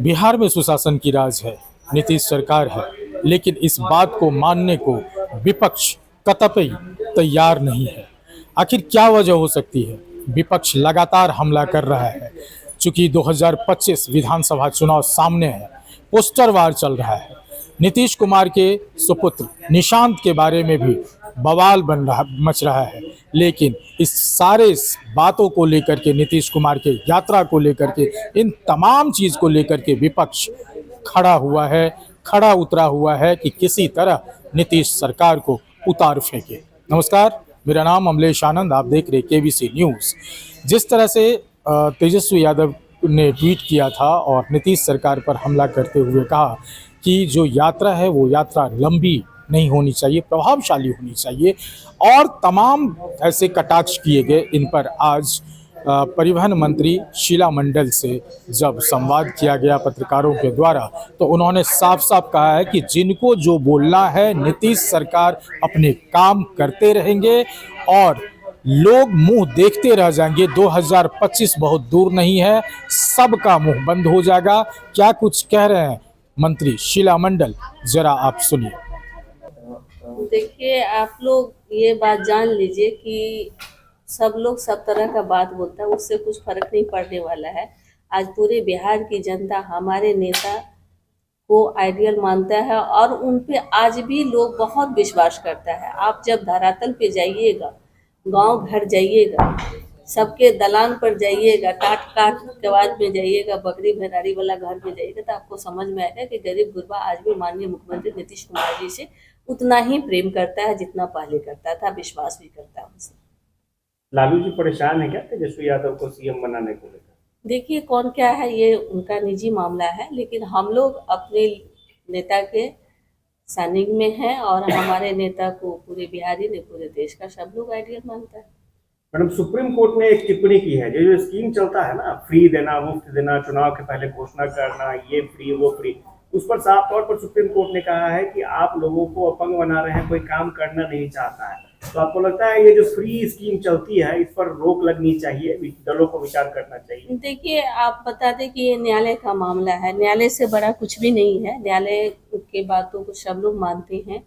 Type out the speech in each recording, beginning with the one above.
बिहार में सुशासन की राज है, नीतीश सरकार है, लेकिन इस बात को मानने को विपक्ष कतई तैयार नहीं है। आखिर क्या वजह हो सकती है? विपक्ष लगातार हमला कर रहा है। चूंकि 2025 विधानसभा चुनाव सामने है, पोस्टर वार चल रहा है। नीतीश कुमार के सुपुत्र निशांत के बारे में भी बवाल मच रहा है, लेकिन इस सारे बातों को लेकर के, नीतीश कुमार के यात्रा को लेकर के, इन तमाम चीज को लेकर के विपक्ष खड़ा उतरा हुआ है कि किसी तरह नीतीश सरकार को उतार फेंके। नमस्कार, मेरा नाम अमलेश आनंद, आप देख रहे केबीसी न्यूज। जिस तरह से तेजस्वी यादव ने ट्वीट किया था और नीतीश सरकार पर हमला करते हुए कहा कि जो यात्रा है वो यात्रा लंबी नहीं होनी चाहिए, प्रभावशाली होनी चाहिए, और तमाम ऐसे कटाक्ष किए गए। इन पर आज परिवहन मंत्री शीला मंडल से जब संवाद किया गया पत्रकारों के द्वारा, तो उन्होंने साफ साफ कहा है कि जिनको जो बोलना है, नीतीश सरकार अपने काम करते रहेंगे और लोग मुंह देखते रह जाएंगे। 2025 बहुत दूर नहीं है, सबका मुंह बंद हो जाएगा। क्या कुछ कह रहे हैं मंत्री शीला मंडल, जरा आप सुनिए। देखिए, आप लोग ये बात जान लीजिए कि सब लोग सब तरह का बात बोलता है, उससे कुछ फर्क नहीं पड़ने वाला है। आज पूरे बिहार की जनता हमारे नेता को आइडियल मानता है और उन पे आज भी लोग बहुत विश्वास करता है। आप जब धरातल पे जाइएगा, गांव घर जाइएगा, सबके दलान पर जाइएगा, काट के बाद में जाइएगा, बकरी भरारी वाला घर में जाइएगा, तो आपको समझ में आएगा कि गरीब गुरबा आज भी माननीय मुख्यमंत्री नीतीश कुमार जी से उतना ही प्रेम करता है जितना पहले करता था, विश्वास भी करता है उनसे। लालू जी परेशान है क्या तेजस्वी यादव को सीएम बनाने को लेकर? देखिए, कौन क्या है ये उनका निजी मामला है, लेकिन हम लोग अपने नेता के सानिध्य में हैं और हमारे नेता को पूरे बिहारी ने, पूरे देश का सब लोग आइडियल मानता है। मैडम, सुप्रीम कोर्ट ने एक टिप्पणी की है, जो स्कीम चलता है ना, फ्री देना, मुफ्त देना, चुनाव के पहले घोषणा करना, ये फ्री वो फ्री, उस पर साफ तौर पर सुप्रीम कोर्ट ने कहा है कि आप लोगों को अपंग बना रहे हैं, कोई काम करना नहीं चाहता है। तो आपको लगता है ये जो फ्री स्कीम चलती है, इस पर रोक लगनी चाहिए, दलों को विचार करना चाहिए? देखिए, आप बता दें कि ये न्यायालय का मामला है, न्यायालय से बड़ा कुछ भी नहीं है। न्यायालय के बातों को सब लोग मानते हैं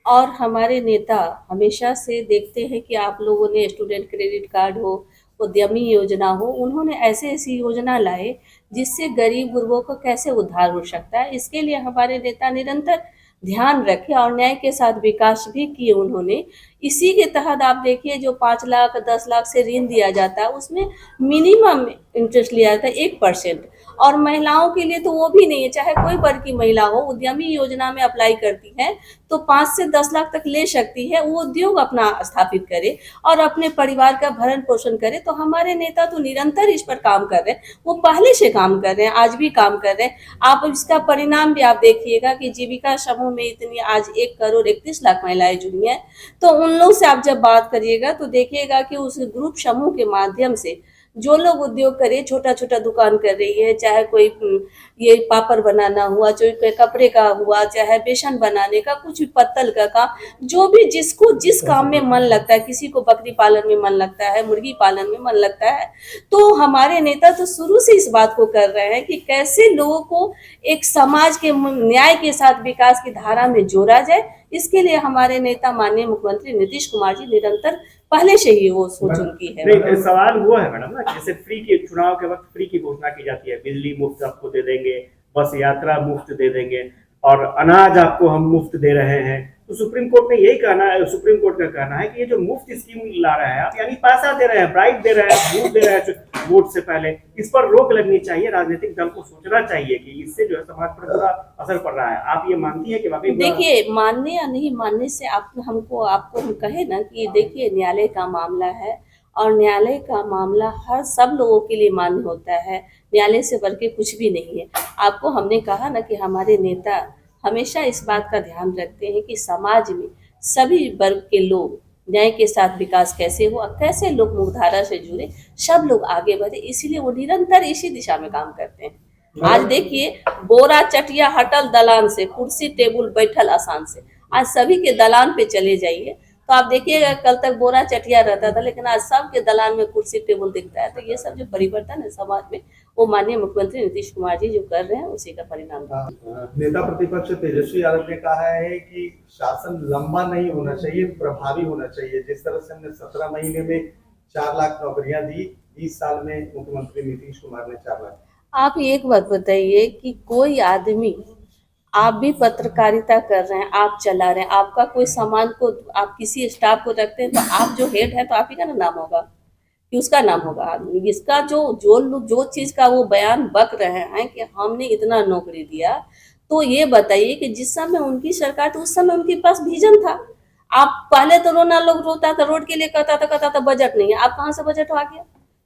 और हमारे नेता हमेशा से देखते हैं कि आप लोगों ने स्टूडेंट क्रेडिट कार्ड हो, उद्यमी योजना हो, उन्होंने ऐसे ऐसी योजना लाए जिससे गरीब गुरबों को कैसे उद्धार हो सकता है। इसके लिए हमारे नेता निरंतर ध्यान रखे और न्याय के साथ विकास भी किए उन्होंने। इसी के तहत आप देखिए, जो 5 लाख 10 लाख से ऋण दिया जाता है उसमें मिनिमम इंटरेस्ट लिया जाता है 1%, और महिलाओं के लिए तो वो भी नहीं है। चाहे कोई वर्ग की महिला हो, उद्यमी योजना में अप्लाई करती है तो 5 से 10 लाख तक ले सकती है, वो उद्योग अपना स्थापित करे और अपने परिवार का भरण पोषण करे। तो हमारे नेता तो निरंतर इस पर काम कर रहे हैं, वो पहले से काम कर रहे हैं, आज भी काम कर रहे हैं। आप इसका परिणाम भी आप देखिएगा कि जीविका समूह में इतनी आज 1,31,00,000 महिलाएं जुड़ी हैं। तो उन लोग से आप जब बात करिएगा तो देखिएगा कि उस ग्रुप समूह के माध्यम से जो लोग उद्योग करे, छोटा छोटा दुकान कर रही है, चाहे कोई ये पापड़ बनाना हुआ, चाहे कपड़े का हुआ, चाहे बेसन बनाने का, कुछ भी पत्तल का काम, जो भी जिसको जिस काम में मन लगता है, किसी को बकरी पालन में मन लगता है, मुर्गी पालन में मन लगता है, तो हमारे नेता तो शुरू से इस बात को कर रहे हैं कि कैसे लोगों को एक समाज के न्याय के साथ विकास की धारा में जोड़ा जाए। इसके लिए हमारे नेता माननीय मुख्यमंत्री नीतीश कुमार जी निरंतर पहले से ही वो सोच उनकी है। नहीं, सवाल वो है मैडम ना, जैसे फ्री के चुनाव के वक्त फ्री की घोषणा की जाती है, बिजली मुफ्त आपको दे देंगे, बस यात्रा मुफ्त दे देंगे और अनाज आपको हम मुफ्त दे रहे हैं। तो सुप्रीम कोर्ट ने यही कहना है, सुप्रीम कोर्ट का कहना है कि ये जो मुफ्त स्कीम ला रहे हैं आप, यानी पैसा दे रहे हैं, ब्राइब दे रहे हैं, वोट दे रहे हैं वोट से पहले, इस पर रोक लगनी चाहिए। राजनीतिक दल को सोचना चाहिए कि इससे जो है समाज पर बुरा असर पड़ रहा है। आप ये मानती है कि वाकई? देखिए, मानने या नहीं मानने से आपको हम कहे ना कि देखिए, न्यायालय का मामला है और न्यायालय का मामला हर सब लोगों के लिए मान्य होता है, न्यायालय से बढ़ के कुछ भी नहीं है। आपको हमने कहा ना कि हमारे नेता हमेशा इस बात का ध्यान रखते हैं कि समाज में सभी वर्ग के लोग न्याय के साथ विकास कैसे हो, कैसे लोग मुख्यधारा से जुड़े, सब लोग आगे बढ़े, इसीलिए वो निरंतर इसी दिशा में काम करते हैं। आज देखिए, बोरा चटिया हटल दलान से, कुर्सी टेबुल बैठल आसान से, आज सभी के दलान पे चले जाइए तो आप देखिएगा कल तक बोरा चटिया रहता था, लेकिन आज सबके दलान में कुर्सी टेबल दिखता है। तो ये सब जो परिवर्तन है समाज में, वो माननीय मुख्यमंत्री नीतीश कुमार जी जो कर रहे हैं उसी का परिणाम है। नेता प्रतिपक्ष तेजस्वी यादव ने कहा है कि शासन लंबा नहीं होना चाहिए, प्रभावी होना चाहिए। जिस तरह से हमने 17 महीने में 4 लाख नौकरियां दी, 20 साल में मुख्यमंत्री नीतीश कुमार ने 4 लाख। आप एक बात बताइए कि कोई आदमी, आप भी पत्रकारिता कर रहे हैं, आप चला रहे हैं, आपका कोई सामान को आप किसी स्टाफ को रखते हैं तो आप जो हेड है तो आप ही का ना नाम होगा कि उसका नाम होगा। आदमी इसका जो चीज़ का वो बयान बक रहे हैं कि हमने इतना नौकरी दिया, तो ये बताइए कि जिस समय उनकी सरकार थी उस समय उनके पास विजन था। आप पहले तो लोग रोता था, रोड के लिए कहता था बजट नहीं है, आप कहाँ से बजट आ गया?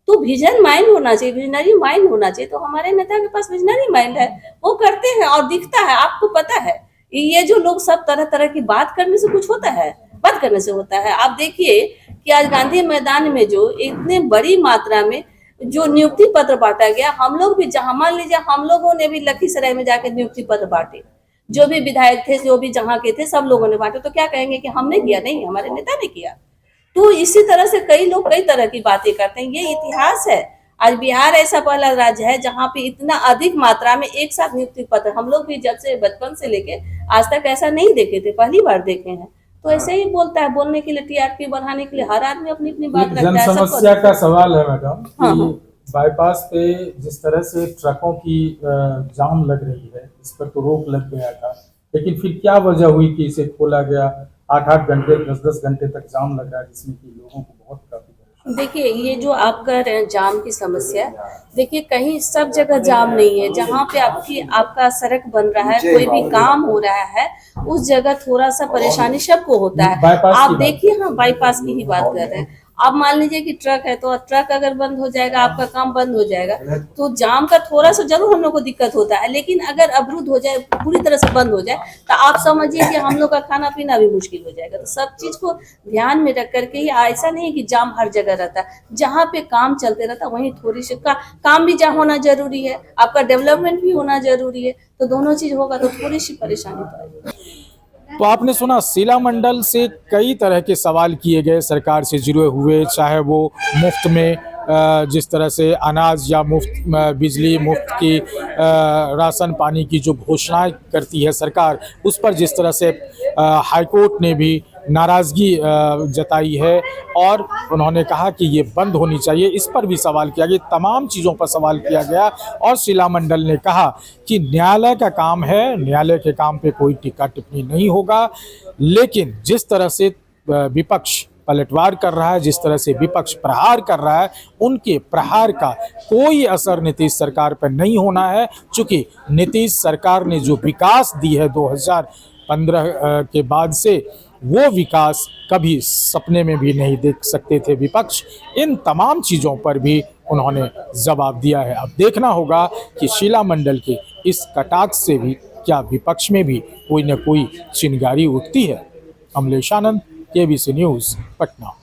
तो विजन माइंड होना चाहिए, विजनरी माइंड होना चाहिए। तो हमारे नेता के पास विजनरी माइंड है, वो करते हैं और दिखता है, आपको पता है। ये जो लोग सब तरह तरह की बात करने से कुछ होता है? बात करने से होता है। आप देखिए कि आज गांधी मैदान में जो इतने बड़ी मात्रा में जो नियुक्ति पत्र बांटा गया, हम लोग भी जहां, मान लीजिए हम लोगों ने भी लखीसराय में जाकर नियुक्ति पत्र बांटे, जो भी विधायक थे, जो भी जहाँ के थे, सब लोगों ने बांटे। तो क्या कहेंगे कि हमने किया? नहीं, हमारे नेता ने किया। तो इसी तरह से कई लोग कई तरह की बातें करते हैं, ये इतिहास है। आज बिहार ऐसा पहला राज्य है जहाँ पे इतना अधिक मात्रा में एक साथ नियुक्ति पत्र, हम लोग भी जब से बचपन से लेके आज तक ऐसा नहीं देखे थे, पहली बार देखे हैं। तो ऐसे ही बोलता है, बोलने के लिए, टीआरपी बढ़ाने के लिए हर आदमी अपनी अपनी बात रखता है। जन समस्या का सवाल है मैडम हाँ, कि हाँ। बाईपास पे जिस तरह से ट्रकों की जाम लग रही है, इस पर तो रोक लग गया था, लेकिन फिर क्या वजह हुई कि इसे खोला गया? 8-8 घंटे 10-10 घंटे तक जाम लग रहा है, जिसमें कि लोगों को बहुत काफी। देखिए, ये जो आप कह रहे हैं जाम की समस्या, देखिए कहीं सब जगह जाम नहीं है। जहाँ पे आपका सड़क बन रहा है, कोई भी काम हो रहा है, उस जगह थोड़ा सा परेशानी सबको होता है। आप देखिए, हाँ, बाईपास की ही बात कर रहे हैं। आप मान लीजिए कि ट्रक है, तो ट्रक अगर बंद हो जाएगा, आपका काम बंद हो जाएगा, तो जाम का थोड़ा सा जरूर हम लोग को दिक्कत होता है। लेकिन अगर अवरुद्ध हो जाए, पूरी तरह से बंद हो जाए, तो आप समझिए कि हम लोग का खाना पीना भी मुश्किल हो जाएगा। तो सब चीज को ध्यान में रख करके ही, ऐसा नहीं कि जाम हर जगह रहता है। जहाँ पे काम चलते रहता है वहीं थोड़ी सी काम भी होना जरूरी है, आपका डेवलपमेंट भी होना जरूरी है। तो दोनों चीज होगा तो थोड़ी सी परेशानी तो आएगी। तो आपने सुना, शीला मंडल से कई तरह के सवाल किए गए सरकार से जुड़े हुए, चाहे वो मुफ्त में जिस तरह से अनाज या मुफ्त बिजली, मुफ्त की राशन पानी की जो घोषणाएं करती है सरकार, उस पर जिस तरह से हाईकोर्ट ने भी नाराज़गी जताई है और उन्होंने कहा कि ये बंद होनी चाहिए, इस पर भी सवाल किया गया, तमाम चीज़ों पर सवाल किया गया। और शीला मंडल ने कहा कि न्यायालय का काम है, न्यायालय के काम पे कोई टीका टिप्पणी नहीं होगा। लेकिन जिस तरह से विपक्ष पलटवार कर रहा है, जिस तरह से विपक्ष प्रहार कर रहा है, उनके प्रहार का कोई असर नीतीश सरकार पर नहीं होना है, चूँकि नीतीश सरकार ने जो विकास दी है 2015 के बाद से, वो विकास कभी सपने में भी नहीं देख सकते थे विपक्ष। इन तमाम चीज़ों पर भी उन्होंने जवाब दिया है। अब देखना होगा कि शीला मंडल के इस कटाक्ष से भी क्या विपक्ष में भी कोई न कोई चिंगारी उठती है। अमलेश आनंद, केबीसी न्यूज़, पटना।